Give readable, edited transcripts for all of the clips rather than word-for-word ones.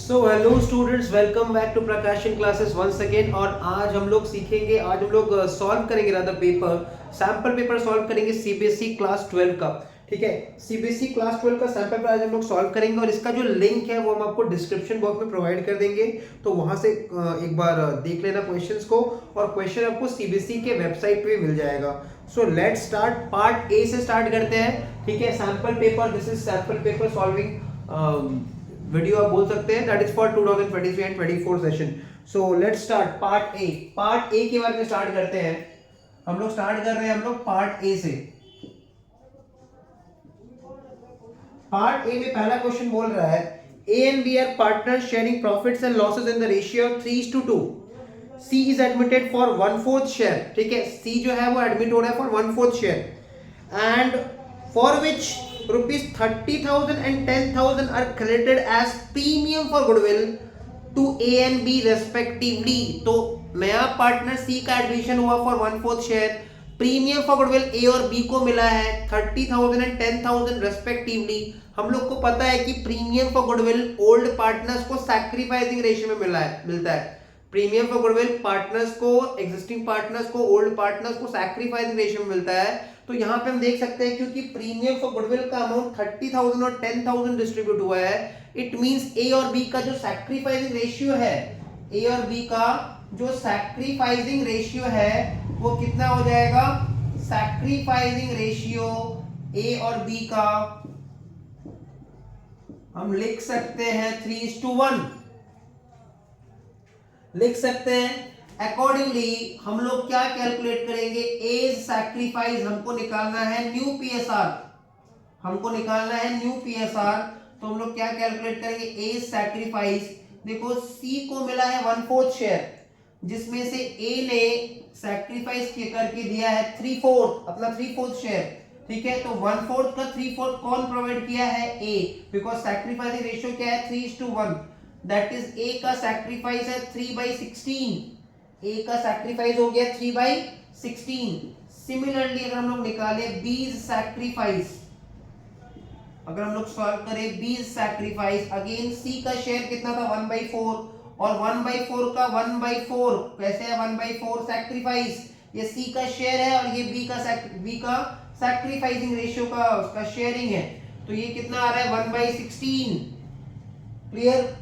So hello students, welcome back to Prakashan classes once again. और आज हम लोग सीखेंगे, आज हम लोग सॉल्व करेंगे rather paper, sample paper solve करेंगे सीबीएसई क्लास 12 का। ठीक है, सीबीएसई क्लास 12 का सैंपल पेपर आज हम लोग सॉल्व करेंगे और इसका जो लिंक है वो हम आपको डिस्क्रिप्शन बॉक्स में प्रोवाइड कर देंगे, तो वहां से एक बार देख लेना क्वेश्चंस को, और क्वेश्चन आपको सीबीएसई के वेबसाइट पे मिल जाएगा। So let's start, part A से स्टार्ट करते हैं। ठीक है, sample paper, this is sample paper solving video आप बोल सकते हैं, that is for 2023 and 24 session. So let's start part A. Part A के बारे में स्टार्ट करते हैं। हम लोग स्टार्ट कर रहे हैं हम लोग पार्ट ए से। पार्ट ए में पहला क्वेश्चन बोल रहा है A and B are partner sharing profits and losses in the ratio 3:2। C is admitted for 1/4 share. ठीक है, सी जो है वो एडमिट हो रहा है for 1/4 share and for which rupees 30,000 and 10,000 are credited as premium for goodwill to A and B respectively। तो नया पार्टनर सी का एडमिशन हुआ for 1/4 share, premium for goodwill A और बी को मिला है 30,000 एंड 10,000 रेस्पेक्टिवली। हम लोग को पता है कि premium for goodwill old partners को सैक्रिफाइसिंग रेशियो में मिलता है। प्रीमियम फॉर गुडविल पार्टनर्स को, एग्जिस्टिंग पार्टनर्स को, ओल्ड पार्टनर्स को सैक्रिफाइसिंग रेशियो में मिलता है। तो यहाँ पे हम देख सकते हैं क्योंकि प्रीमियम फॉर गुडविल का अमाउंट 30,000 और 10,000 डिस्ट्रीब्यूट हुआ है, इट मींस ए और बी का जो सैक्रिफाइसिंग रेशियो है, ए और बी का जो सैक्रिफाइसिंग रेशियो है वो कितना हो जाएगा? सैक्रिफाइसिंग रेशियो ए और बी का हम लिख सकते हैं 3:1 लिख सकते हैं। अकॉर्डिंगली हम लोग क्या कैलकुलेट करेंगे? एज सैक्रिफाइस हमको निकालना है, न्यू पीएसआर हमको निकालना है, न्यू पीएसआर। तो हम लोग क्या कैलकुलेट करेंगे? As sacrifice. देखो सी को मिला है 1/4 शेयर, जिसमें से ए ने सैक्रिफाइस करके दिया है 3/4, अपना 3/4 शेयर। ठीक है, तो 1/4 का 3/4 कौन प्रोवाइड किया है? ए, बिकॉज सैक्रिफाइसिंग रेशियो क्या है? 3:1। दैट इज ए का सैक्रिफाइस है 3/16। ए का सैक्रिफाइस हो गया 3/16। सिमिलरली अगर हम लोग निकाले बीज सैक्रिफाइस, अगर हम लोग सॉल्व करें बीज सैक्रिफाइस, अगेन सी का शेयर कितना था? 1/4, और 1/4 का 1/4 कैसे है? 1/4 सैक्रिफाइस, ये सी का शेयर है और ये बी का सैक्रिफाइसिंग रेशियो का उसका शेयरिंग है, तो ये कितना आ रहा है? 1/16। क्लियर?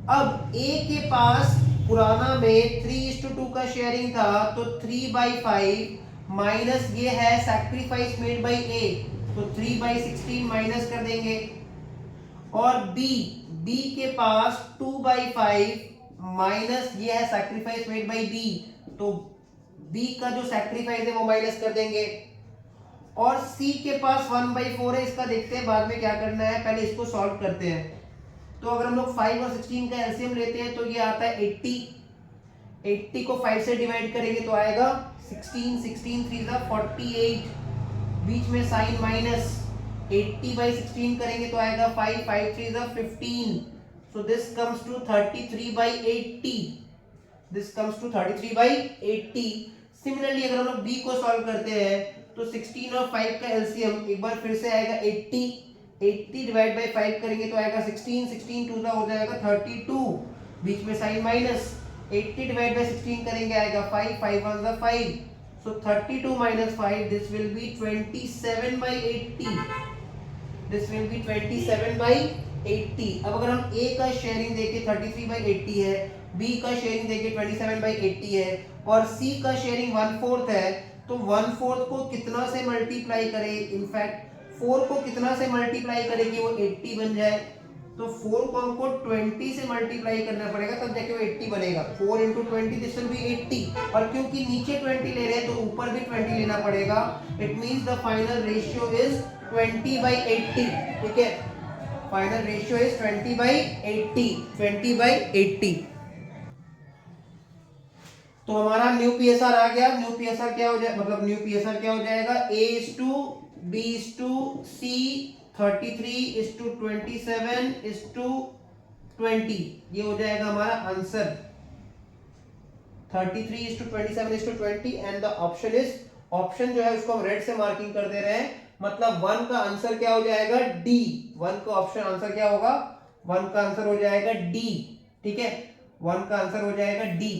अब ए के पास पुराना में 3:2 का शेयरिंग था, तो 3/5 माइनस ये है सैक्रिफाइस मेड बाय ए, तो 3/16 माइनस कर देंगे। और बी के पास 2/5 माइनस ये है सैक्रिफाइस मेड बाय बी, तो बी का जो सैक्रिफाइस है वो माइनस कर देंगे। और सी के पास 1/4 है, इसका देखते हैं बाद में क्या करना है, पहले इसको सॉल्व करते हैं। तो अगर हम लोग 5 और 16 का एलसीएम लेते हैं तो ये आता है 80। 80 को 5 से डिवाइड करेंगे तो आएगा 16, 16 3 जा 48, बीच में साइन माइनस, 80/16 करेंगे तो आएगा 5, 5 3 जा 15, so this comes to 33/80। This comes to 33/80। Similarly अगर हम लोग बी को सॉल्व करते हैं तो 16 और 5 का एलसीएम एक बार फिर से आएगा 80। 80 डिवाइड बाय 5 करेंगे तो आएगा 16, 16 2 हो जाएगा 32, बीच में साइन माइनस, 80 डिवाइड बाय 16 करेंगे आएगा 5, 5 1 जा 5, सो 32 minus 5, this will B 27/80। This will B 27/80। अब अगर हम ए का शेयरिंग देके 33/80 है, बी का शेयरिंग देके 27/80 है और सी का शेयरिंग 1/4 है, तो 1/4 को कितना से मल्टीप्लाई करें? इनफैक्ट 4 को कितना से मल्टीप्लाई करें कि वो 80 बन जाए? तो 4 को हमको 20 से मल्टीप्लाई करना पड़ेगा, तब जाके वो 80 बनेगा। 4 into 20 दिस विल बी 80, और क्योंकि नीचे 20 ले रहे हैं तो ऊपर भी 20 लेना पड़ेगा। It means the final ratio is 20/80। ठीक है, फाइनल रेशियो इज 20/80, 20/80। तो हमारा न्यू पीएसआर आ गया। न्यू पीएसआर क्या हो जाए, मतलब न्यू पीएसआर क्या हो जाएगा? A:B:C 33:27:20, ये हो जाएगा हमारा answer 33:27:20। And the option is, option जो है उसको हम रेड से मार्किंग कर दे रहे हैं, मतलब 1 का आंसर क्या हो जाएगा? डी। 1 का ऑप्शन आंसर क्या होगा? 1 का आंसर हो जाएगा डी। ठीक है, 1 का आंसर हो जाएगा डी।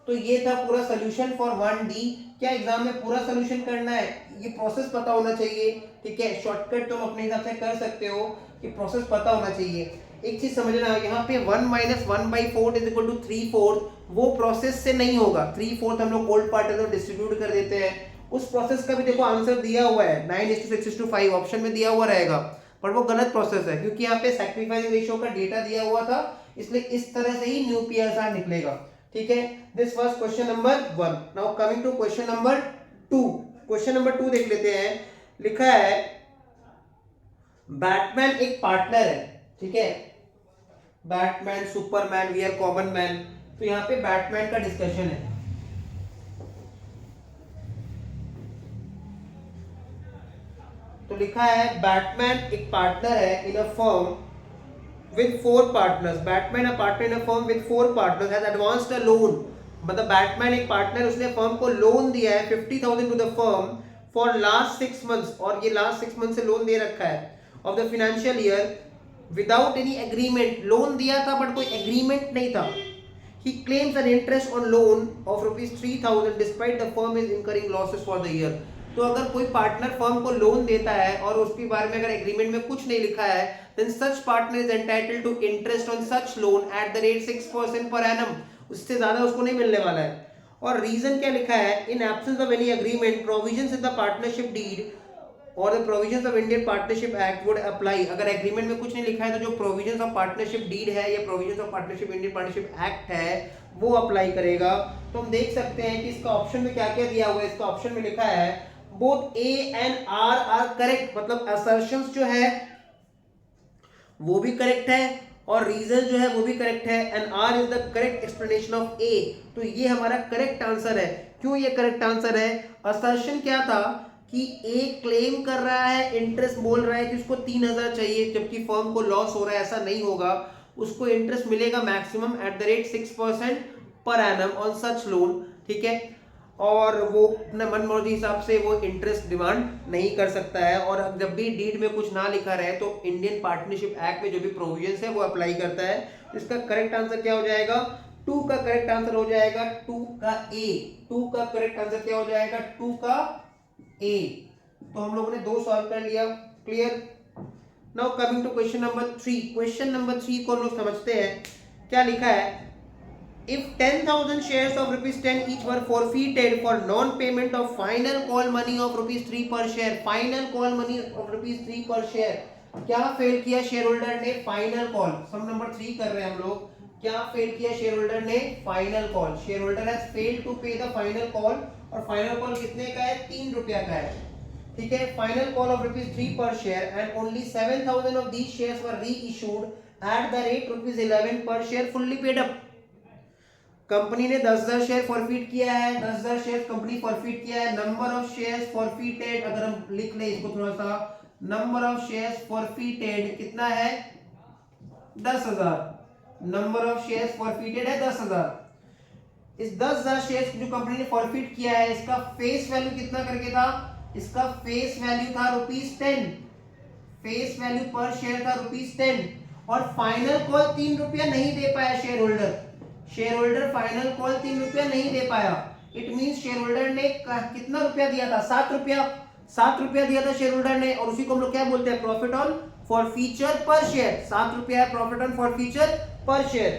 तो ये था पूरा सोल्यूशन फॉर 1D। क्या एग्जाम में पूरा सोल्यूशन करना है, ये प्रोसेस पता होना चाहिए। ठीक है, शॉर्टकट तुम अपने हिसाब से कर सकते हो, कि प्रोसेस पता होना चाहिए। एक चीज समझना, यहाँ पे 1 माइनस 1/4 इज इक्वल टू 3/4, वो प्रोसेस से नहीं होगा। 3/4 हम लोग ओल्ड पार्ट में डिस्ट्रीब्यूट कर देते हैं, उस प्रोसेस का भी देखो आंसर दिया हुआ है 9:6:5 ऑप्शन में दिया हुआ रहेगा, पर वो गलत प्रोसेस है, क्योंकि यहाँ पे सैक्रिफाइस रेशियो का डेटा दिया हुआ था, इसलिए इस तरह से ही न्यू पीएसआर निकलेगा। ठीक है, this was question number 1। Now coming to question number 2। Question number 2 देख लेते हैं। लिखा है बैटमैन एक पार्टनर है। ठीक है, Batman, Superman, we are common man. तो यहाँ पे बैटमैन का डिस्कशन है। तो लिखा है बैटमैन एक पार्टनर है इन a firm with 4 partners. Batman a partner in a firm with 4 partners has advanced a loan. मतलब बैटमैन एक पार्टनर, उसने फर्म को लोन दिया है 50,000 to the firm for last 6 months, और ये लास्ट 6 मंथ से लोन दे रखा है of the financial year without any agreement. Loan दिया था बट कोई एग्रीमेंट नहीं था। He claims an interest on loan of ₹3,000 despite the firm is incurring losses for the year. तो अगर कोई पार्टनर फर्म को लोन देता है और उसके बारे में अगर एग्रीमेंट में कुछ नहीं लिखा है, then such partner is entitled to interest on such loan at the rate 6% per annum. उससे ज्यादा उसको नहीं मिलने वाला है। और रीजन क्या लिखा है, in absence of any agreement, provisions in the partnership deed और the provisions of Indian Partnership Act would apply. अगर एग्रीमेंट में कुछ नहीं लिखा है तो जो provisions of partnership deed है या provisions of partnership Indian Partnership Act है वो अप्लाई करेगा। तो हम देख सकते हैं कि इसका ऑप्शन में क्या क्या दिया हुआ है। इसका ऑप्शन में लिखा है both A and R are correct, मतलब assertions जो है वो भी करेक्ट है और रीजन जो है वो भी करेक्ट है, and R is the correct explanation of A। तो ये हमारा करेक्ट आंसर है। क्यों ये करेक्ट आंसर है? असर्शन क्या था कि ए क्लेम कर रहा है, इंटरेस्ट बोल रहा है कि उसको 3,000 चाहिए, जबकि फर्म को लॉस हो रहा है, ऐसा नहीं होगा। उसको इंटरेस्ट मिलेगा maximum at the rate 6% per annum on such loan. ठीक है, और वो अपने मनमर्जी हिसाब से वो इंटरेस्ट डिमांड नहीं कर सकता है। और जब भी डीड में कुछ ना लिखा रहे तो इंडियन पार्टनरशिप एक्ट में जो भी प्रोविजंस है वो अप्लाई करता है। इसका करेक्ट आंसर क्या हो जाएगा? 2 का करेक्ट आंसर हो जाएगा 2 का ए। 2 का करेक्ट आंसर क्या हो जाएगा? 2 का ए। तो हम लोगों ने 2 सॉल्व कर लिया। Clear? Now coming to question number 3। Question number 3 को हम लोग समझते हैं। क्या लिखा है? If 10,000 shares of ₹10 each were forfeited for non-payment of final call money of ₹3 per share, final call money of ₹3 per share, क्या फेल किया शेयर होल्डर ने? Final call. सम नंबर 3 कर रहे हैं हम लोग। क्या फेल किया शेयर होल्डर ने? Final call. Shareholder has failed to pay the final call, और फाइनल कॉल कितने का है? 3 रुपया का है। ठीक है, final call of ₹3 per share and only 7,000 of these shares were reissued at the rate ₹11 per share fully paid up। Company ने 10,000 शेयर फॉरफिट किया है, 10,000 शेयर कंपनी फॉरफिट किया है। नंबर ऑफ शेयर्स फॉरफिटेड, अगर हम लिख लें इसको थोड़ा सा, नंबर ऑफ शेयर्स फॉरफिटेड कितना है? 10,000। नंबर ऑफ शेयर्स फॉरफिटेड है 10,000। इस 10,000 शेयर्स जो कंपनी ने फॉरफिट किया है, इसका फेस वैल्यू कितना करके था? इसका फेस वैल्यू था ₹10। फेस वैल्यू पर शेयर था ₹10, और फाइनल कॉल 3 रुपया नहीं दे पाया share holder. Share holder final call 3 रुपया नहीं दे पाया। इट मींस शेयर होल्डर ने कितना रुपया दिया था? 7 रुपया। 7 रुपया दिया था शेयर होल्डर ने, और उसी को हम लोग क्या बोलते हैं? Profit on forfeiture per share. 7 रुपया है profit on forfeiture per share.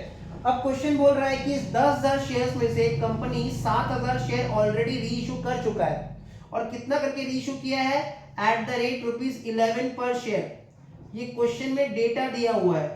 अब क्वेश्चन बोल रहा है कि इस 10,000 शेयर्स में से कंपनी 7,000 शेयर ऑलरेडी रीइश्यू कर चुका है, और कितना करके रीइश्यू किया है? एट द रेट ₹11 पर शेयर। ये क्वेश्चन में डेटा दिया हुआ है।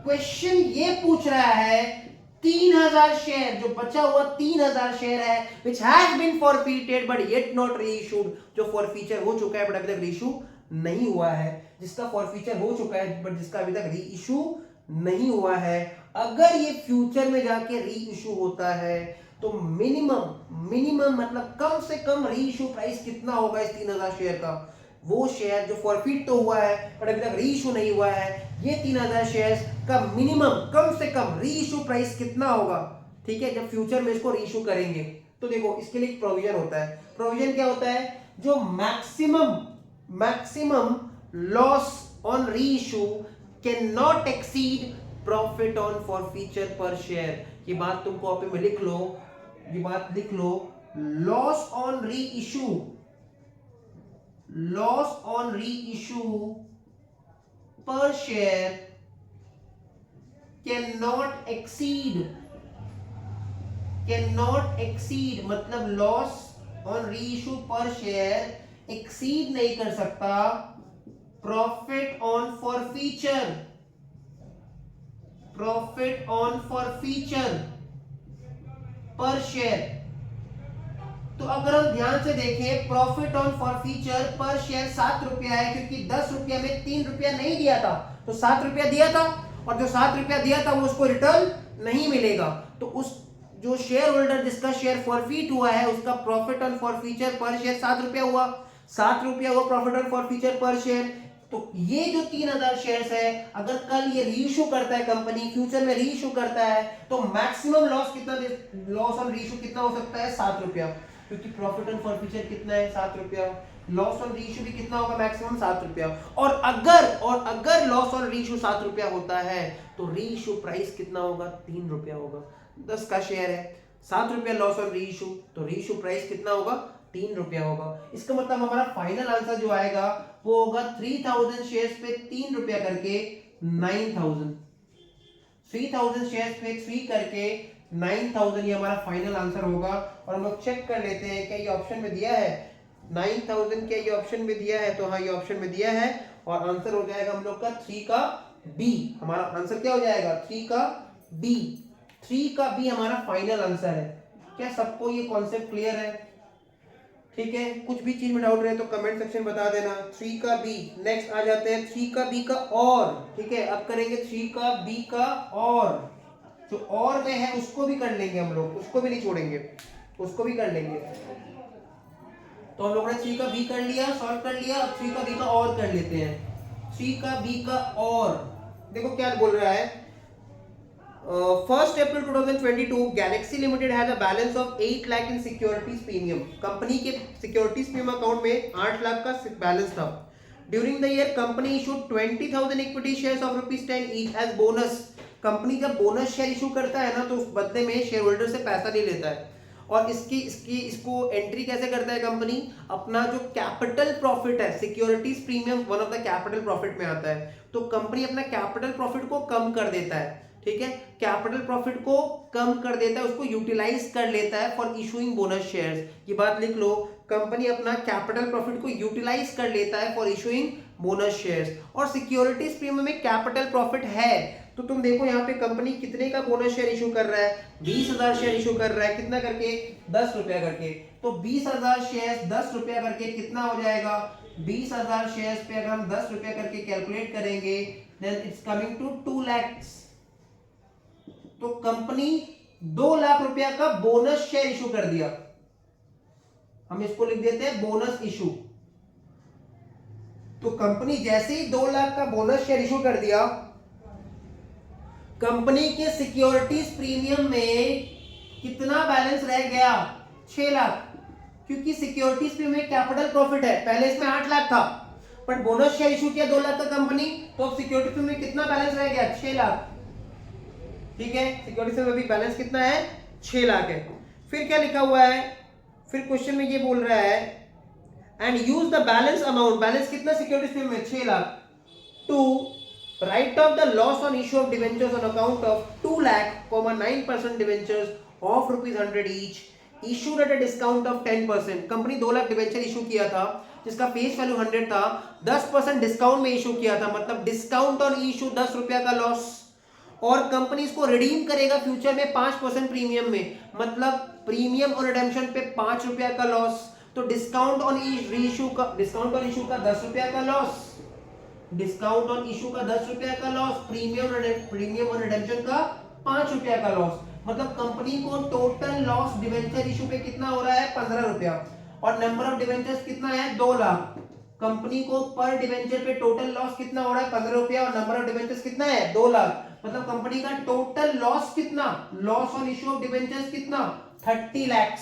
क्वेश्चन ये पूछ रहा है 3,000 शेयर, जो बचा हुआ 3,000 शेयर है, which has been forfeited but yet not reissued, जो फॉरफीचर हो चुका है बट अभी तक रीइश्यू नहीं हुआ है। जिसका फॉरफीचर हो चुका है बट जिसका अभी तक रीइश्यू नहीं हुआ है, अगर ये फ्यूचर में जाके रीइश्यू होता है तो मिनिमम मतलब कम से कम रीइश्यू प्राइस कितना होगा इस 3,000 शेयर का? वो शेयर जो फॉरफिट तो हुआ है पर अभी तक रीइश्यू नहीं हुआ है, ये 3,000 शेयर्स का मिनिमम कम से कम रीइश्यू प्राइस कितना होगा? ठीक है, जब फ्यूचर में इसको रीइश्यू करेंगे। तो देखो इसके लिए एक प्रोविजन होता है। प्रोविजन क्या होता है? जो maximum loss on reissue can not exceed profit on forfeiture per share. ये बात तुम कॉपी में लिख लो, ये बात लिख लो। Loss on reissue, loss on reissue per share can not exceed, can not exceed मतलब loss on reissue per share exceed नहीं कर सकता profit on forfeiture, profit on forfeiture per share. तो अगर हम ध्यान से देखें profit on forfeiture per share 7 रुपया है, क्योंकि 10 रुपया में 3 रुपया नहीं दिया था, तो 7 रुपया दिया था, और जो 7 रुपया दिया था वो उसको रिटर्न नहीं मिलेगा। तो उस जो शेयर होल्डर जिसका शेयर फॉरफीट हुआ है उसका profit on forfeiture per share 7 रुपया हुआ, 7 रुपया हुआ profit on forfeiture per share. तो ये जो 3000 शेयर्स है, अगर कल ये रीइश्यू करता है कंपनी, फ्यूचर में रीइश्यू करता है, तो मैक्सिमम लॉस कितना, लॉस ऑन रीइश्यू कितना हो सकता है 7 रुपया, क्योंकि प्रॉफिट ऑन फॉरफीचर कितना है 7 रुपया, लॉस ऑन रीइश्यू भी कितना होगा मैक्सिमम 7 रुपया। और अगर लॉस ऑन रीइश्यू 7 रुपया होता है तो रीइश्यू प्राइस कितना होगा 3 रुपया होगा। 10 का शेयर है, 7 रुपया लॉस ऑन रीइश्यू, तो रीइश्यू प्राइस कितना होगा 3 रुपया होगा। इसका मतलब हमारा फाइनल आंसर जो आएगा वो होगा 3000 शेयर्स पे 3 रुपया करके 9000, 3000 शेयर्स पे 3 करके 9000, ये हमारा फाइनल आंसर होगा। और हम लोग चेक कर लेते हैं क्या ये ऑप्शन में दिया है 9000, क्या ये ऑप्शन में दिया है, तो हाँ ये ऑप्शन में दिया है, और आंसर हो जाएगा हम लोग का 3 का बी। हमारा आंसर क्या हो जाएगा 3 का बी, 3 का बी हमारा फाइनल आंसर है। क्या सबको ये कॉन्सेप्ट क्लियर है? ठीक है, कुछ भी चीज में डाउट रहे तो कमेंट सेक्शन बता देना। 3 का बी। नेक्स्ट आ जाते हैं 3 का बी का और। ठीक है, अब करेंगे 3 का बी का और, जो और में है उसको भी कर लेंगे हम लोग, उसको भी नहीं छोड़ेंगे, उसको भी कर लेंगे। तो हम लोग ने 3 का बी कर लिया, सॉल्व कर लिया, अब 3 का बी का और कर लेते हैं। 3 का बी का और देखो क्या बोल रहा है। 1st April 2022 Galaxy Limited has a balance of 8 lakh in securities premium। Company के सिक्योरिटीज प्रीमियम अकाउंट में 8 लाख का बैलेंस था। During the year company issued 20,000 equity shares of ₹10 each as bonus. Company जब बोनस शेयर इशू करता है ना तो उस बदले में शेयर होल्डर से पैसा नहीं लेता है। और इसको एंट्री कैसे करता है कंपनी, अपना जो कैपिटल प्रॉफिट है, securities premium one of the capital profit में आता है, तो कंपनी अपना कैपिटल प्रॉफिट को कम कर देता है। ठीक है, कैपिटल प्रॉफिट को कम कर देता है, उसको यूटिलाइज कर लेता है फॉर इशूइंग बोनस शेयर्स। ये बात लिख लो, कंपनी अपना कैपिटल प्रॉफिट को यूटिलाइज कर लेता है फॉर इशूइंग बोनस शेयर्स। और सिक्योरिटीज प्रीमियम में कैपिटल प्रॉफिट है, तो तुम देखो यहाँ पे कंपनी कितने का बोनस शेयर इशू कर रहा है, 20,000 शेयर इशू कर रहा है, कितना करके 10 रुपया करके। तो 20,000 शेयर 10 रुपया करके कितना हो जाएगा, 20,000 शेयर पे अगर हम 10 रुपया करके कैलकुलेट करेंगे then it's coming to 2 lakh. तो कंपनी 2 लाख रुपया का बोनस शेयर इशू कर दिया, हम इसको लिख देते हैं बोनस इशू। तो कंपनी जैसे ही 2 लाख का बोनस शेयर इशू कर दिया, कंपनी के सिक्योरिटीज प्रीमियम में कितना बैलेंस रह गया 6 लाख, क्योंकि सिक्योरिटीज प्रीमियम में कैपिटल प्रॉफिट है, पहले इसमें 8 लाख था, पर बोनस शेयर इशू किया 2 लाख का कंपनी, तो अब सिक्योरिटी प्रीमियम में कितना बैलेंस रह गया 6 लाख। ठीक है, सिक्योरिटी में भी बैलेंस कितना है 6 लाख है। फिर क्या लिखा हुआ है, फिर क्वेश्चन में ये बोल रहा है and use the balance amount, balance कितना सिक्योरिटी में 6 lakh, to write off the loss on issue of debentures on account of 2 lakh, 9% debentures of ₹100 each issued at a discount of 10%। Company 2 lakh debenture issue किया था जिसका फेस वैल्यू 100 था, 10% discount में issue किया था, मतलब डिस्काउंट ऑन इशू 10 रुपया का लॉस, और कंपनी इसको रिडीम करेगा फ्यूचर में 5% प्रीमियम में, मतलब प्रीमियम और रिडेम्पशन पे 5 रुपया का लॉस। तो डिस्काउंट ऑन इशू का 10 रुपया का लॉस, डिस्काउंट ऑन इशू का 10 रुपया का लॉस, प्रीमियम और रिडेम्पशन का 5 रुपया का लॉस, मतलब कंपनी को टोटल लॉस डिवेंचर इशू पे कितना हो रहा है 15 रुपया, और नंबर ऑफ डिवेंचर्स कितना है 2 लाख। कंपनी को पर डिवेंचर पे टोटल लॉस कितना हो रहा है 15 रुपया, और नंबर ऑफ डिवेंचर्स कितना है 2 लाख, मतलब कंपनी का टोटल लॉस कितना, loss on issue of debentures कितना 30 लाख।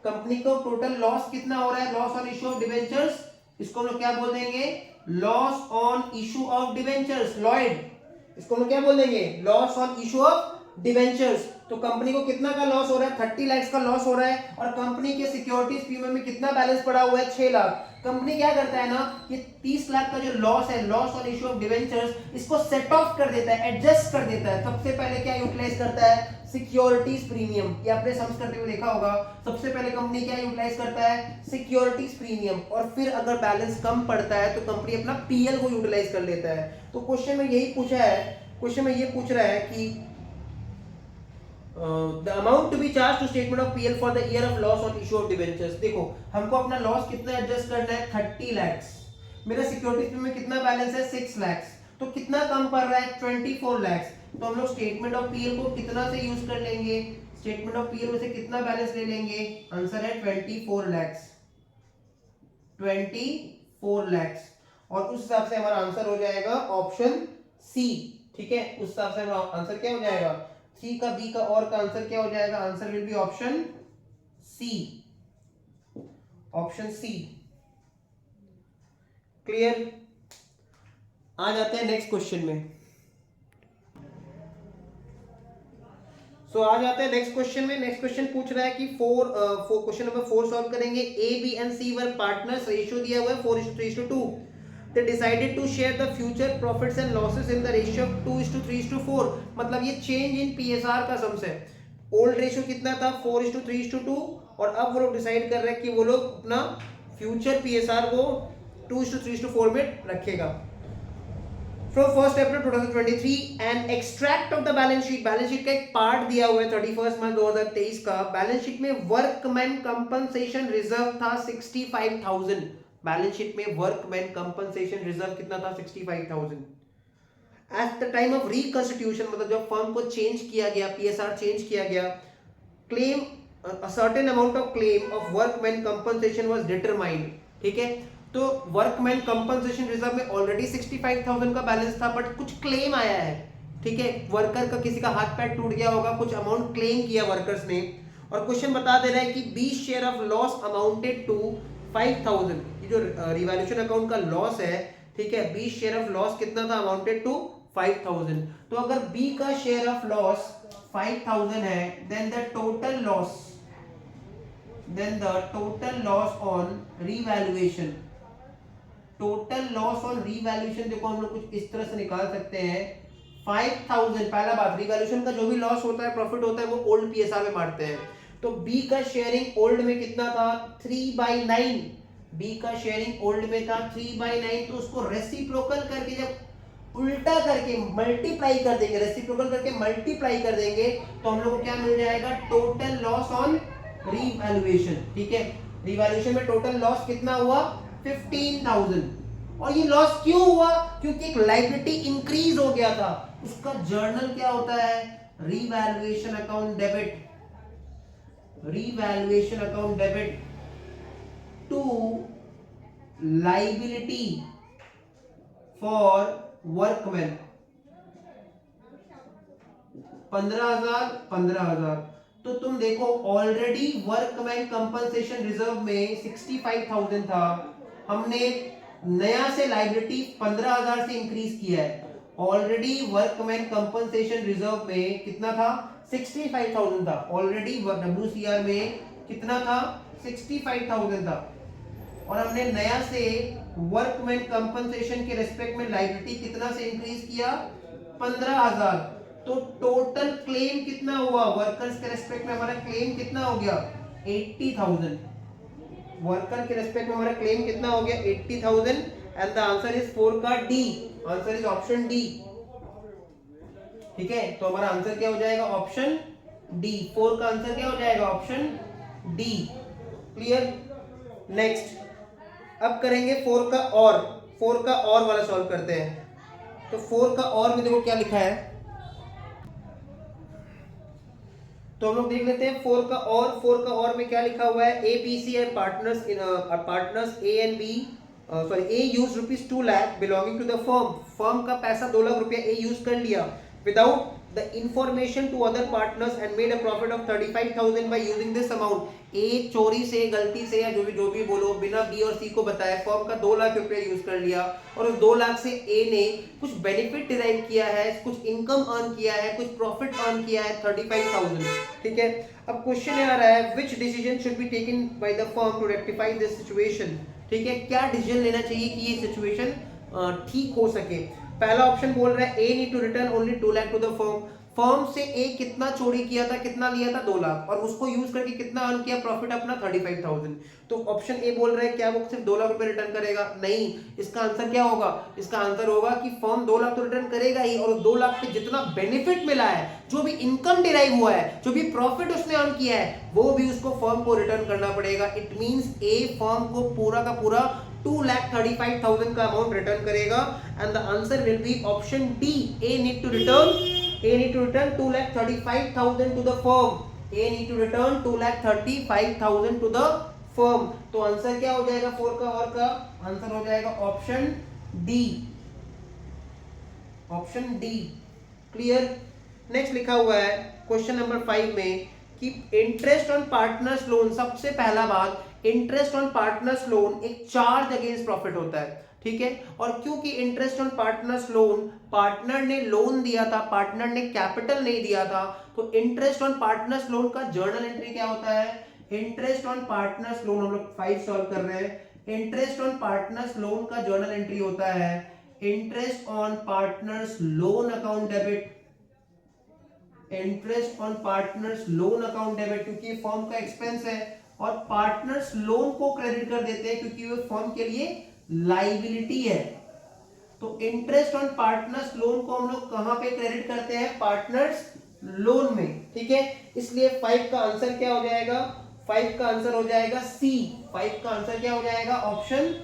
कंपनी को टोटल लॉस कितना हो रहा है, loss on issue of debentures, इसको हम लोग क्या बोल देंगे, loss on issue of debentures, Lloyd. इसको हम क्या बोल देंगे, loss on issue of debentures. तो कंपनी को कितना का लॉस हो रहा है, 30 लाख का लॉस हो रहा है, और कंपनी के सिक्योरिटीज प्रीमियम में कितना बैलेंस पड़ा हुआ है, 6 लाख। कंपनी क्या करता है ना, ये 30 लाख का जो लॉस है, loss on issue of debentures, इसको सेट ऑफ कर देता है, एडजस्ट कर देता है। सबसे पहले क्या यूटिलाइज करता है, सिक्योरिटीज प्रीमियम। ये आपने सम्स करते हुए देखा होगा, सबसे पहले कंपनी क्या यूटिलाइज करता है, सिक्योरिटीज प्रीमियम, और फिर अगर बैलेंस कम पड़ता है तो कंपनी अपना पीएल को यूटिलाइज कर लेता है। तो क्वेश्चन में यही पूछा है, क्वेश्चन में ये पूछ रहा है कि the amount to be charged to statement of PL for the year of loss on issue of debentures। देखो हमको अपना लॉस कितना एडजस्ट करना है, 30 लाख। मेरा सिक्योरिटीज में कितना बैलेंस है, 6 लाख। तो कितना कम पड़ रहा है, 24 लाख। तो हम लोग स्टेटमेंट ऑफ पीएल को कितना से यूज कर लेंगे, स्टेटमेंट ऑफ पीएल में से कितना बैलेंस ले लेंगे, आंसर है 24 लाख, 24 लाख। और उस हिसाब से हमारा आंसर हो जाएगा ऑप्शन सी। ठीक है, उस हिसाब से हमारा आंसर क्या हो जाएगा, सी का, बी का, और का आंसर क्या हो जाएगा, answer will be option C, option C. Clear. आ जाते हैं नेक्स्ट क्वेश्चन में। आ जाते हैं नेक्स्ट क्वेश्चन में। नेक्स्ट क्वेश्चन पूछ रहा है कि क्वेश्चन नंबर 4 सॉल्व करेंगे। A, B and C were partners, ratio दिया हुआ है 4:3:2। They decided to share the future profits and losses in the ratio of 2:3:4। मतलब ये चेंज इन PSR का सम्स है। ओल्ड रेशियो कितना था, 4:3:2, और अब वो लोग डिसाइड कर रहे हैं कि वो लोग अपना फ्यूचर PSR को 2:3:4 में रखेगा। From 1st April 2023 and extract of the balance sheet, balance sheet का एक पार्ट दिया हुआ है 31 मार्च 2023 का। बैलेंस शीट में वर्कमैन कंपनसेशन रिजर्व था 65,000। बैलेंस शीट में वर्कमैन कंपनसेशन रिजर्व कितना था, 65,000। At the time of reconstitution, मतलब जब फर्म को चेंज किया गया, पीएसआर चेंज किया गया, claim a certain amount of claim of workman compensation was determined. ठीक है, तो वर्कमैन कंपनसेशन रिजर्व में ऑलरेडी 65,000 का बैलेंस था, बट कुछ क्लेम आया है। ठीक है, वर्कर का किसी का हाथ पैर टूट गया होगा, कुछ अमाउंट क्लेम किया वर्कर्स ने, और क्वेश्चन बता दे रहा है कि 20 share of loss amounted to 5,000। ये जो रिवैल्यूएशन अकाउंट का लॉस है, ठीक है, 20 शेयर ऑफ लॉस कितना था, अमाउंटेड टू 5,000। तो अगर बी का शेयर ऑफ लॉस 5,000 है, then the total loss on revaluation, total loss on revaluation देखो हम लोग कुछ इस तरह से निकाल सकते हैं। 5,000, पहला बात, रिवैल्यूएशन का जो भी लॉस होता है, प्रॉफिट होता है, वो ओल्ड पीएसआर में बांटते हैं। तो बी का शेयरिंग ओल्ड में कितना था, 3/9। बी का शेयरिंग ओल्ड में था 3/9। तो उसको रेसिप्रोकल करके, जब उल्टा करके मल्टीप्लाई कर देंगे, रेसिप्रोकल करके मल्टीप्लाई कर देंगे, तो हम लोग को क्या मिल जाएगा, टोटल लॉस ऑन रिवैल्यूएशन। ठीक है, रिवैल्यूएशन में टोटल लॉस कितना हुआ, 15,000। और ये लॉस क्यों हुआ, क्योंकि एक लायबिलिटी इंक्रीज हो गया था। उसका जर्नल क्या होता है, revaluation account debit, revaluation account debit to liability for workman, 15,000। तो तुम देखो ऑलरेडी वर्कमैन कंपनसेशन रिजर्व में 65,000 था, हमने नया से लायबिलिटी 15,000 से इंक्रीज किया है। ऑलरेडी वर्कमैन कंपनसेशन रिजर्व में कितना था, 65,000 था। ऑलरेडी WCR में कितना था, 65,000 था, और हमने नया से वर्कमैन कंपनसेशन के रेस्पेक्ट में लायबिलिटी कितना से इंक्रीज किया, 15,000। तो टोटल क्लेम कितना हुआ, वर्कर्स के रेस्पेक्ट में हमारा क्लेम कितना हो गया, 80,000। वर्कर के रेस्पेक्ट में हमारा क्लेम कितना हो गया, 80,000। एंड द आंसर इज 4 का D, answer is option D. ठीक है, तो हमारा आंसर क्या हो जाएगा, ऑप्शन डी। 4 का आंसर क्या हो जाएगा, ऑप्शन डी। क्लियर। नेक्स्ट अब करेंगे 4 का और वाला सॉल्व करते हैं। तो 4 का और में देखो क्या लिखा है, तो हम लोग देख लेते हैं 4 का और में क्या लिखा हुआ है। A, B, C are partners A and B, sorry, A use ₹2 lakh belonging to the firm. Firm का पैसा 2 लाख रुपया ए यूज कर लिया without the information to other partners and made a profit of 35,000 by using this amount. ए चोरी से, गलती से, या जो भी बोलो, बिना बी और सी को बताया फर्म का 2 लाख रुपया यूज कर लिया और उस 2 लाख से ए ने कुछ बेनिफिट डिराइव किया है, कुछ इनकम अर्न किया है, कुछ प्रॉफिट अर्न किया है 35,000. ठीक है. अब क्वेश्चन आ रहा है which decision should be taken by the firm to rectify this situation. ठीक है, क्या डिसीजन लेना चाहिए कि ये सिचुएशन ठीक हो सके. पहला ऑप्शन बोल रहा है A need to return only 2 lakh to the firm. Firm से ए कितना चोरी किया था, कितना लिया था 2 लाख, और उसको यूज करके कितना अर्न किया, प्रॉफिट अपना 35,000. तो ऑप्शन ए बोल रहा है क्या वो सिर्फ 2 लाख रुपए रिटर्न करेगा? नहीं. इसका आंसर क्या होगा? इसका आंसर होगा कि फर्म 2 लाख तो रिटर्न करेगा ही, और 2 लाख पे जितना बेनिफिट मिला है, जो भी इनकम डिराइव हुआ है, जो भी प्रॉफिट उसने अर्न किया है, वो भी उसको फर्म को रिटर्न करना पड़ेगा. इट मींस ए फर्म को पूरा का पूरा 2,35,000 का अमाउंट रिटर्न करेगा. And the answer will be option D. A need to return 2,35,000 to the firm. A need to return 2,35,000 to the firm. तो आंसर क्या हो जाएगा 4 का और का? आंसर हो जाएगा option D. Option D. Clear. Next लिखा हुआ है क्वेश्चन नंबर 5 में कि इंटरेस्ट ऑन पार्टनर्स लोन. सबसे पहला बात, इंटरेस्ट ऑन पार्टनर्स लोन एक चार्ज अगेंस्ट प्रॉफिट होता है. ठीक है. और क्योंकि interest on partners loan, partner ने लोन दिया था, पार्टनर ने कैपिटल नहीं दिया था, तो इंटरेस्ट ऑन पार्टनर्स लोन का जर्नल एंट्री क्या होता है? इंटरेस्ट ऑन पार्टनर्स लोन, हम लोग 5 सॉल्व कर रहे हैं. इंटरेस्ट ऑन पार्टनर्स लोन का जर्नल एंट्री होता है interest on partners loan account debit. Interest on partners loan account debit, क्योंकि फर्म का एक्सपेंस है, और पार्टनर्स लोन को क्रेडिट कर देते हैं क्योंकि वो फर्म के लिए लाइबिलिटी है. तो इंटरेस्ट ऑन पार्टनर्स लोन को हम लोग कहां पे क्रेडिट करते हैं? पार्टनर्स लोन में. ठीक है. इसलिए 5 का आंसर क्या हो जाएगा? 5 का आंसर हो जाएगा सी. 5 का आंसर क्या हो जाएगा? Option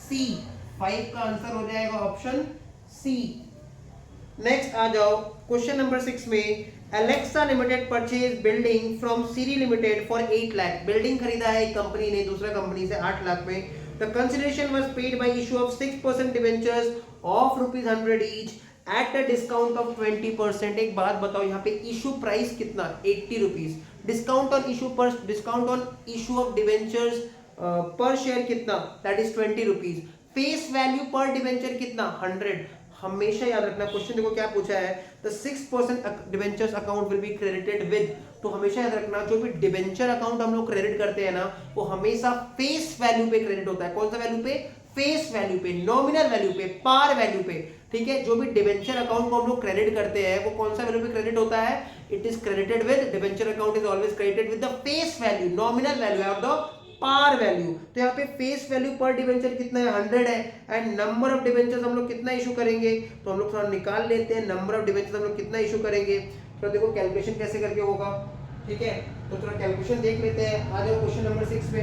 C. 5 का आंसर हो जाएगा ऑप्शन सी. नेक्स्ट आ जाओ क्वेश्चन नंबर 6 में. Alexa Limited purchase building from Siri limited for 8 lakh. Building खरीदा है एक कंपनी ने दूसरा कंपनी से 8 लाख में. The consideration was paid by issue of 6% debentures of ₹100 each at a discount of 20%. एक बात बताओ, यहाँ पे इशू प्राइस कितना? 80 rupees. Discount on issue of debentures पर शेयर कितना? That is 20 rupees. Face value पर डिवेंचर कितना? 100. हमेशा याद रखना, क्वेश्चन देखो क्या पूछा है, the 6% debentures account will be credited with. तो हमेशा याद रखना, जो भी डिवेंचर अकाउंट हम लोग क्रेडिट करते हैं ना, वो हमेशा फेस वैल्यू पे क्रेडिट होता है. कौन सा वैल्यू पे? फेस वैल्यू पे, नॉमिनल वैल्यू पे, पार वैल्यू पे. ठीक है. जो भी डिवेंचर अकाउंट को हम लोग क्रेडिट करते हैं, वो कौन सा वैल्यू पे क्रेडिट होता है? It is credited with, debenture account is always credited with the face value, nominal value of the par value. तो यहाँ पे फेस वैल्यू पर डिवेंचर कितना है? 100 है. एंड नंबर ऑफ डिवेंचर्स हम लोग कितना इशू करेंगे? तो हम लोग थोड़ा निकाल लेते हैं. नंबर ऑफ डिवेंचर्स हम लोग कितना इशू करेंगे, तो देखो कैलकुलेशन कैसे करके होगा. ठीक है. तो थोड़ा कैलकुलेशन देख लेते हैं. आ जाओ क्वेश्चन नंबर 6 पे.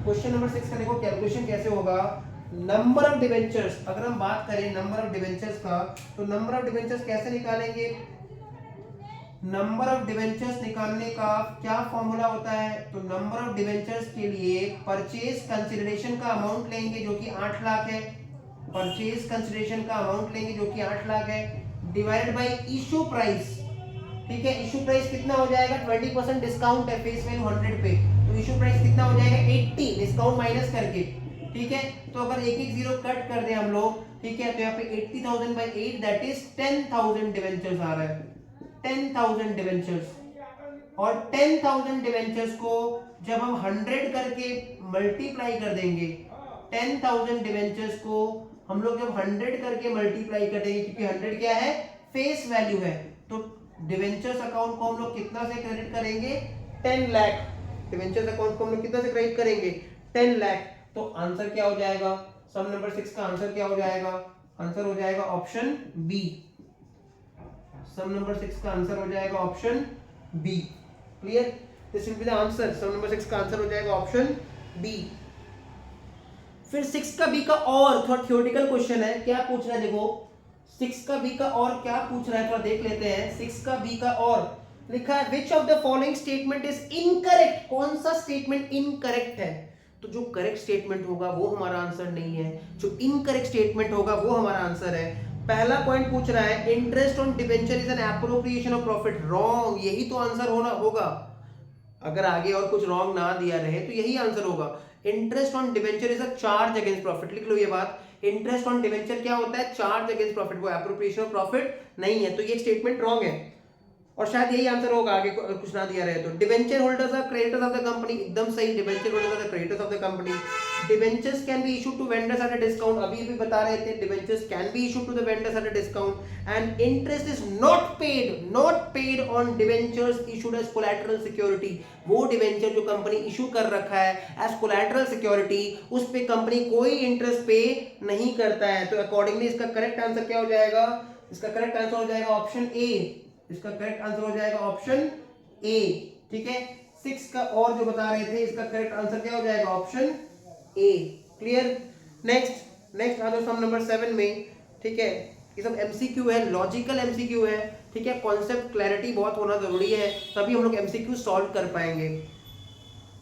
क्वेश्चन नंबर 6 का देखो कैलकुलेशन कैसे होगा. नंबर ऑफ डिवेंचर्स, अगर हम बात करें नंबर ऑफ डिवेंचर्स का, तो नंबर ऑफ डिवेंचर्स कैसे निकालेंगे? नंबर ऑफ डिवेंचर्स निकालने का क्या फॉर्मूला होता है? तो नंबर ऑफ डिवेंचर्स के लिए परचेज कंसिडरेशन का अमाउंट लेंगे जो कि 8 लाख है. परचेज कंसिडरेशन का अमाउंट लेंगे जो कि 8 लाख है, डिवाइडेड बाय इशू प्राइस. ठीक है. इशू प्राइस कितना हो जाएगा? 20% डिस्काउंट है, फेस वैल्यू 100 पे, तो इशू प्राइस कितना हो जाएगा? 80, डिस्काउंट माइनस करके. ठीक है. तो अगर एक एक जीरो कट कर दें हम लोग, ठीक है, तो यहाँ पे 80,000 बाय 8 दैट इज 10,000 डिवेंचर्स आ रहा है. 10,000 डिवेंचर्स. और 10,000 डिवेंचर्स को जब हम 100 करके मल्टीप्लाई कर देंगे, 10,000 डिवेंचर्स को हम लोग जब 100 करके मल्टीप्लाई कर देंगे, क्योंकि 100 क्या है? फेस वैल्यू है. तो डिवेंचर्स अकाउंट को हम लोग कितना से क्रेडिट करेंगे? 10 लाख. डिवेंचर्स अकाउंट को हम लोग कितना से क्रेडिट करेंगे? 10 लाख. तो आंसर क्या हो जाएगा? सम नंबर 6 का आंसर क्या हो जाएगा? आंसर हो जाएगा ऑप्शन बी. सम नंबर 6 का आंसर हो जाएगा option B. Clear. This will be the answer. Sum number 6 का आंसर हो जाएगा ऑप्शन बी. फिर 6 का बी का और थोड़ा थ्योरेटिकल क्वेश्चन है. क्या पूछ रहा है देखो, 6 का बी का और क्या पूछ रहा है, थोड़ा देख लेते हैं. 6 का बी का और लिखा है which of the following statement is incorrect. कौन सा स्टेटमेंट इनकरेक्ट है? तो जो करेक्ट स्टेटमेंट होगा वो हमारा आंसर नहीं है, जो इनकरेक्ट स्टेटमेंट होगा वो हमारा आंसर है. पहला पॉइंट पूछ रहा है interest on debenture is an appropriation of profit, wrong, यही तो आंसर होना होगा। अगर आगे और कुछ रॉन्ग ना दिया रहे तो यही आंसर होगा। Interest on debenture is a charge against profit, लिख लो ये बात। इंटरेस्ट ऑन डिबेंचर क्या होता है? चार्ज अगेंस्ट प्रॉफिट, वो एप्रोप्रिएशन ऑफ प्रॉफिट नहीं है, तो ये स्टेटमेंट रॉन्ग है और शायद यही आंसर होगा आगे कुछ ना दिया रहे तो। Debenture holders are creditors of the company, एकदम सही, debenture holders are the creditors of the company. Debentures can be issued to vendors at a discount, अभी भी बता रहे थे, debentures can be issued to the vendors at a discount and interest is not paid on debentures issued as collateral security. वो debenture जो company issue कर रखा है एज कोलैटरल सिक्योरिटी, उस पे कंपनी कोई इंटरेस्ट पे नहीं करता है। तो अकॉर्डिंगली इसका करेक्ट आंसर क्या हो जाएगा? इसका करेक्ट आंसर हो जाएगा ऑप्शन ए। इसका करेक्ट आंसर हो जाएगा ऑप्शन ए, ठीक है। 6 का और जो बता रहे थे, इसका करेक्ट आंसर क्या हो जाएगा? Option A. क्लियर? नेक्स्ट आ जाओ सम नंबर 7 में, ठीक है। ये सब एमसीक्यू है, लॉजिकल एमसीक्यू है, ठीक है। कॉन्सेप्ट क्लैरिटी बहुत होना जरूरी है, तभी हम लोग एमसीक्यू सॉल्व कर पाएंगे।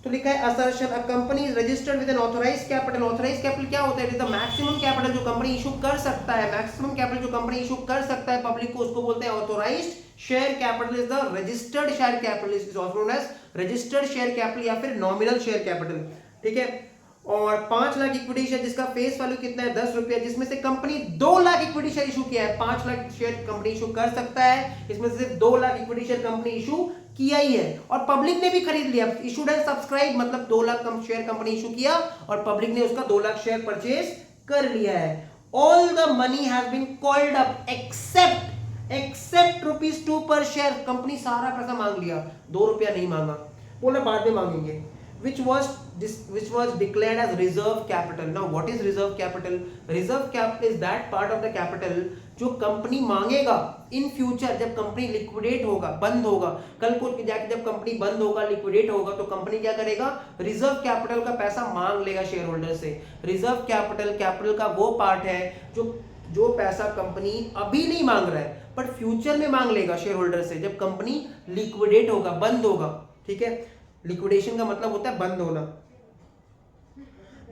तो लिखा है assertion a company is registered with an authorised capital. Authorised capital क्या होता है? It is the maximum capital जो कंपनी इशू कर सकता है, मैक्सिमम कैपिटल जो कंपनी इशू कर सकता है पब्लिक को, उसको बोलते हैं authorised share capital. Is the registered share capital, is also known as registered share capital या फिर नॉमिनल शेयर कैपिटल, ठीक है। और 5 लाख इक्विटी शेयर जिसका फेस वैल्यू कितना है? 10 रुपया, जिसमें से company 2 lakh equity share issue किया है। 5 लाख शेयर कंपनी इशू कर सकता है, इसमें से सिर्फ 2 lakh equity share company issue किया ही है और पब्लिक ने भी खरीद लिया। इशूड एंड सब्सक्राइब मतलब 2 लाख शेयर कंपनी इशू किया और पब्लिक ने उसका 2 लाख शेयर परचेज कर लिया है। All the money has been called up except ₹2 per share. Company सारा पैसा मांग लिया, 2 रुपया नहीं मांगा, बोला बाद में मांगेंगे। which was declared as reserve capital. Now what is reserve capital? Reserve capital is that part of the capital जो कंपनी मांगेगा इन फ्यूचर, जब कंपनी लिक्विडेट होगा, बंद होगा, कल को जाके जब कंपनी बंद होगा, लिक्विडेट होगा, तो कंपनी क्या करेगा? रिजर्व कैपिटल का पैसा मांग लेगा शेयर होल्डर से। रिजर्व कैपिटल का वो पार्ट है जो पैसा कंपनी अभी नहीं मांग रहा है बट फ्यूचर में मांग लेगा शेयर होल्डर से, जब कंपनी लिक्विडेट होगा, बंद होगा, ठीक है। लिक्विडेशन का मतलब होता है बंद होना।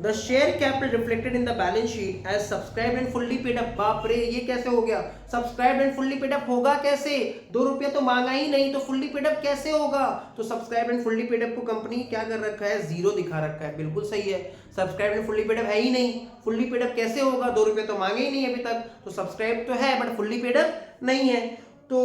The share capital reflected in the balance sheet as subscribed and fully paid up. बाप रे, ये कैसे हो गया? Subscribed and fully paid up होगा कैसे? 2 रुपया तो मांगा ही नहीं, तो फुल्ली पेड अप कैसे होगा? तो subscribed and fully paid up को कंपनी क्या कर रखा है? 0 दिखा रखा है, बिल्कुल सही है। Subscribed and fully paid up है ही नहीं, फुल्ली पेड अप कैसे होगा? 2 रुपये तो मांगे ही नहीं अभी तक, तो सब्सक्राइब तो है बट फुल्ली पेड अप नहीं है। तो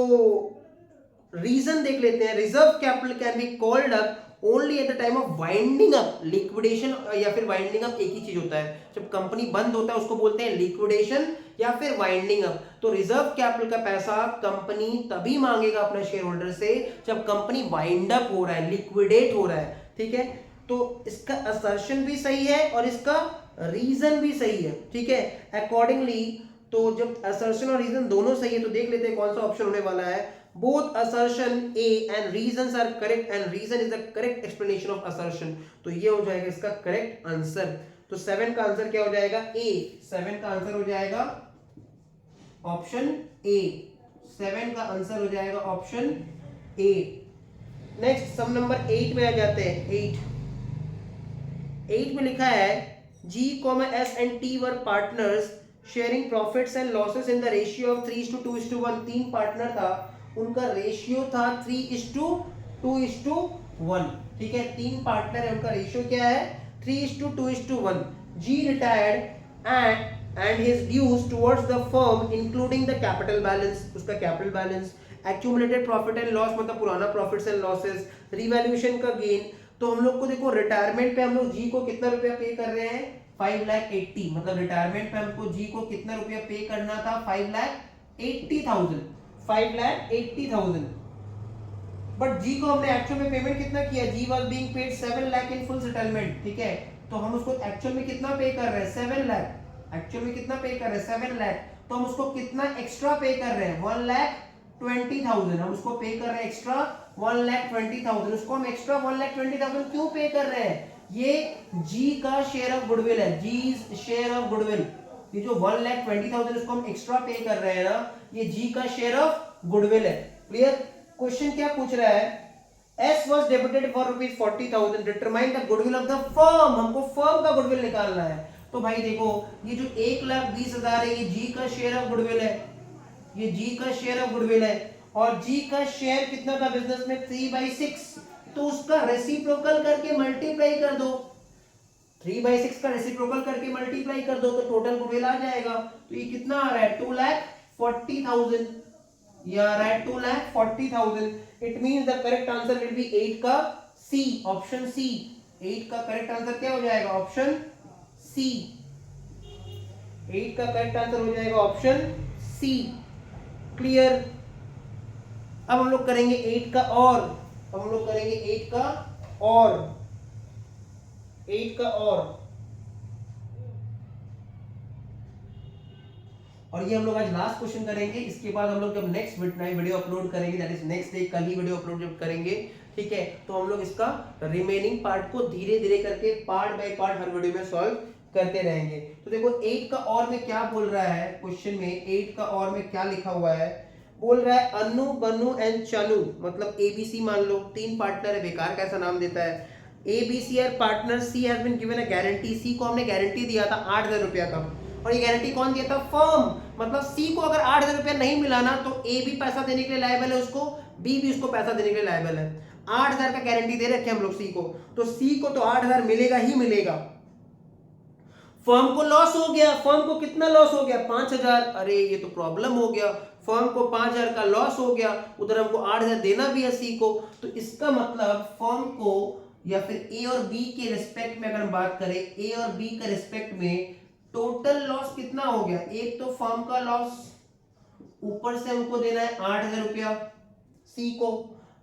रीजन देख लेते हैं। Reserve capital can be called up only at the time of winding up. Liquidation या फिर वाइंडिंग अप एक ही चीज होता है, जब कंपनी बंद होता है उसको बोलते हैं लिक्विडेशन या फिर वाइंडिंग अप। तो रिजर्व कैपिटल का पैसा कंपनी तभी मांगेगा अपने शेयर होल्डर से जब कंपनी वाइंड अप हो रहा है, लिक्विडेट हो रहा है, ठीक है। तो इसका असर्शन भी सही है और इसका रीजन भी सही है, ठीक है। अकॉर्डिंगली तो जब असर्शन और रीजन दोनों सही है तो देख लेते हैं कौन सा ऑप्शन होने वाला है। Both assertion A and reasons are correct and reason is the correct explanation of assertion. तो ये हो जाएगा इसका करेक्ट आंसर। तो 7 का आंसर क्या हो जाएगा? A। 7 का आंसर हो जाएगा ऑप्शन A। 7 का आंसर हो जाएगा option A। Next sum number 8 में आ जाते हैं। 8 में लिखा है G, S and T were partners sharing profits and losses in the ratio of 3:2:1। 3 partner था, उनका रेशियो था 3:2:1, ठीक है। 3 पार्टनर है, उनका रेशियो क्या है? 3:2:1। G retired and his dues towards the firm including the capital balance, उसका capital balance, accumulated profit and loss मतलब पुराना प्रॉफिट्स एंड लॉसेस, रिवैल्यूएशन का गेन। तो हम लोग को देखो रिटायरमेंट पे हम लोग जी को कितना रुपया पे कर रहे हैं? 5,80,000, मतलब रिटायरमेंट पे हमको जी को कितना रुपया पे करना था? 5,80,000। 5,80,000। बट जी को हमने एक्चुअल में पेमेंट कितना किया? G was being paid 7 lakh in full settlement, ठीक है। तो हम उसको एक्चुअल में कितना पे कर रहे हैं? 7 लाख। एक्चुअल में कितना पे कर रहे हैं? 7 लाख। तो हम उसको कितना एक्स्ट्रा पे कर रहे हैं? 1,20,000। हम उसको पे कर रहे हैं एक्स्ट्रा 1,20,000। उसको हम एक्स्ट्रा 1,20,000 क्यों पे कर रहे हैं? ये जी का शेयर ऑफ गुडविल है, जी शेयर ऑफ गुडविल। ये जो 1,20,000 उसको हम एक्स्ट्रा पे कर रहे हैं ना, ये जी का शेयर ऑफ गुडविल है। क्लियर? क्वेश्चन क्या पूछ रहा है? S was debited for ₹40,000, determine the goodwill of the firm. हमको फर्म का गुडविल निकालना है। तो भाई देखो ये जो 1,20,000 है, ये जी का शेयर ऑफ गुडविल है, ये जी का शेयर ऑफ गुडविल है, और जी का शेयर कितना था बिजनेस में 3/6, तो उसका रेसिप्रोकल करके मल्टीप्लाई कर दो, 3/6 का रेसिप्रोकल करके मल्टीप्लाई कर दो, तो टोटल गुडविल आ जाएगा। तो ये कितना आ रहा है 2,40,000, ये आ रहा है 2,40,000। It means the correct answer will B 8 का सी, ऑप्शन सी। 8 का करेक्ट आंसर क्या हो जाएगा, ऑप्शन सी। 8 का करेक्ट आंसर हो जाएगा ऑप्शन सी। क्लियर। अब हम लोग करेंगे 8 का और, अब हम लोग करेंगे 8 का और, 8 का और ये हम लोग आज लास्ट क्वेश्चन करेंगे। इसके बाद हम लोग जब नेक्स्ट वीडियो अपलोड करेंगे, दैट इज नेक्स्ट डे, कल ही वीडियो अपलोड जब करेंगे, ठीक है, तो हम लोग इसका रिमेनिंग पार्ट को धीरे धीरे करके part by part her video में सॉल्व करते रहेंगे। तो देखो 8 का और में क्या बोल रहा है क्वेश्चन में, 8 का और में क्या लिखा हुआ है, बोल रहा है अनु, बनु एंड चनु, मतलब एबीसी मान लो, 3 पार्टनर है, बेकार कैसा नाम देता है, ABC are partner, C has been given a guarantee, C को हमने गारंटी दिया था 8,000 रुपया का, और ये गारंटी कौन दिया था, फर्म। मतलब सी को अगर 8,000 रुपया नहीं मिला ना, तो ए भी पैसा देने के लिए लायबल है उसको, बी भी उसको पैसा देने के लिए लायबल है। 8,000 का गारंटी दे रखे हम लोग सी को, तो सी को तो 8,000 मिलेगा ही मिलेगा। फर्म को लॉस हो गया, फर्म को कितना लॉस हो गया 5,000, अरे ये तो प्रॉब्लम हो गया, फर्म को 5,000 का लॉस हो गया, उधर हमको 8,000 देना भी है सी को, तो इसका मतलब फर्म को, या फिर ए और बी के रिस्पेक्ट में अगर हम बात करें, ए और बी के रिस्पेक्ट में टोटल लॉस कितना हो गया, एक तो फर्म का लॉस, ऊपर से हमको देना है 8,000 रुपया सी को,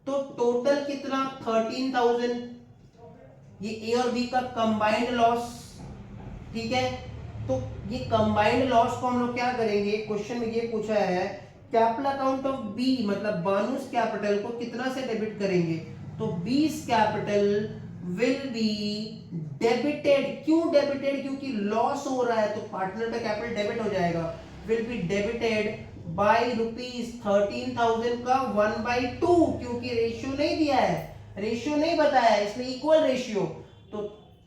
तो टोटल कितना 13,000, ये ए और बी का कंबाइंड लॉस, ठीक है। तो ये कंबाइंड लॉस को हम लोग क्या करेंगे, क्वेश्चन में ये पूछा है कैपिटल अकाउंट ऑफ बी, मतलब बानुस कैपिटल को कितना से डेबिट करेंगे, तो बीस कैपिटल विल बी डेबिटेड, क्यों डेबिटेड, क्योंकि लॉस हो रहा है तो पार्टनर का कैपिटल डेबिट हो जाएगा, विल बी डेबिटेड बाय ₹13,000 का 1/2, क्योंकि रेशियो नहीं दिया है, रेशियो नहीं बताया है, इसलिए इक्वल रेशियो, तो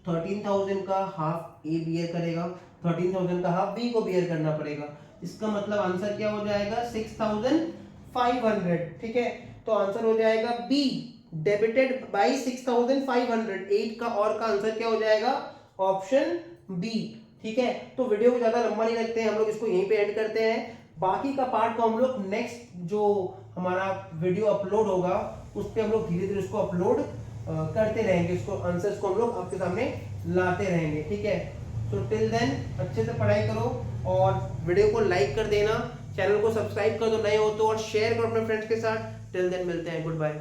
13,000 का हाफ ए बियर करेगा, 13,000 का हाफ बी को बियर करना पड़ेगा, इसका मतलब आंसर क्या हो जाएगा 6,500, ठीक है। तो आंसर हो जाएगा बी, डेबिटेड बाय 6,500। 8 का और का आंसर क्या हो जाएगा, ऑप्शन बी, ठीक है। तो वीडियो को ज्यादा लंबा नहीं रखते हैं, हम लोग इसको यहीं पे एंड करते हैं, बाकी का पार्ट को हम लोग नेक्स्ट जो हमारा वीडियो अपलोड होगा उस पर हम लोग धीरे धीरे उसको अपलोड करते रहेंगे, उसको आंसर्स को हम लोग आपके सामने लाते रहेंगे, ठीक है। सो टिल देन अच्छे से पढ़ाई करो और वीडियो को लाइक कर देना, चैनल को सब्सक्राइब कर दो नए हो तो, और शेयर करो अपने फ्रेंड्स के साथ। टिल देन मिलते हैं, गुड बाय।